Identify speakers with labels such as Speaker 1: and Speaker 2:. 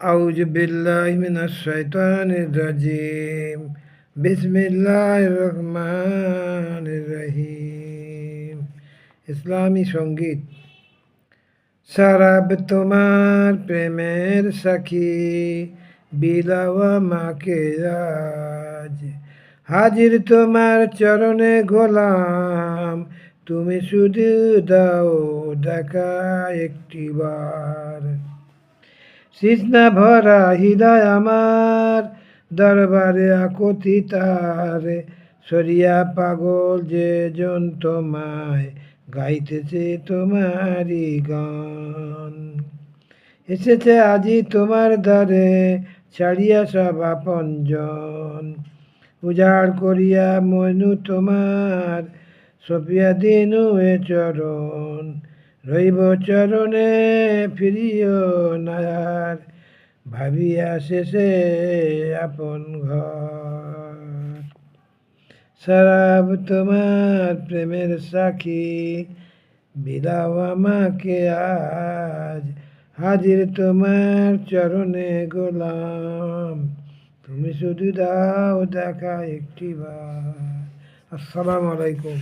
Speaker 1: أعوذ بالله من الشيطان الرجيم بسم الله الرحمن الرحيم ইসলামী সঙ্গীত শরাব তোমার প্রেমের সাক্ষী বিলাওয়া মাকে আজ হাজির তোমার চরণে গোলাম তুমি শুধু দাও দেখা একটিবার তৃষ্ণা ভরা হৃদয় আমার দরবারে আকতি তার সরিয়া পাগল যে জন তোমায় গাইতেছে তোমারই গান এসেছে আজি তোমার দ্বারে ছাড়িয়া সব আপনজন উজাড় করিয়া মনু তোমার সপিয়া দিনু এ চরণ রইব চরণে ফিরিও নায়ার ভাবিয়া শেষে আপন ঘর শরাব তোমার প্রেমের সাক্ষী বিলাও আমাকে আজ হাজির তোমার চরণে গোলাম তুমি শুধু দাও দেখা একটিবার। আসসালামু আলাইকুম।